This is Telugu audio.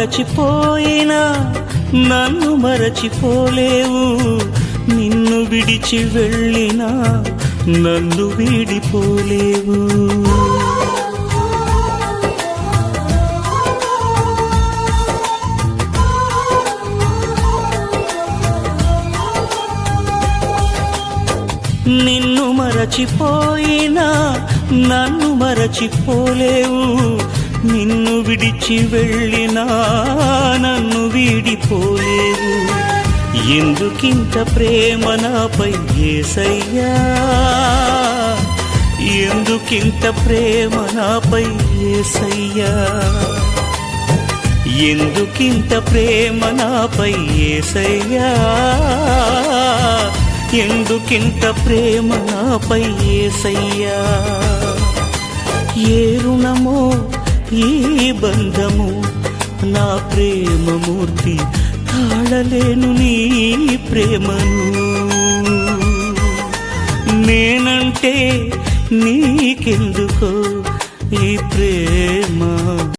మరచిపోయినా నన్ను మరచిపోలేవు, నిన్ను విడిచి వెళ్ళినా నన్ను వీడిపోలేవు. నిన్ను మరచిపోయినా నన్ను మరచిపోలేవు, నిన్ను విడిచి వెళ్ళినా నన్ను వీడిపోలేవు. ఎందుకింత ప్రేమ నాపై యేసయ్యా, ఎందుకింత ప్రేమ నాపై యేసయ్యా, ఎందుకింత ప్రేమ నాపై యేసయ్యా, ఎందుకింత ప్రేమ నాపై యేసయ్యా. ఏ రుణమో ఈ బంధము నా ప్రేమమూర్తి, తాళలేను నీ ప్రేమను. నేనంటే నీకెందుకో ఈ ప్రేమ.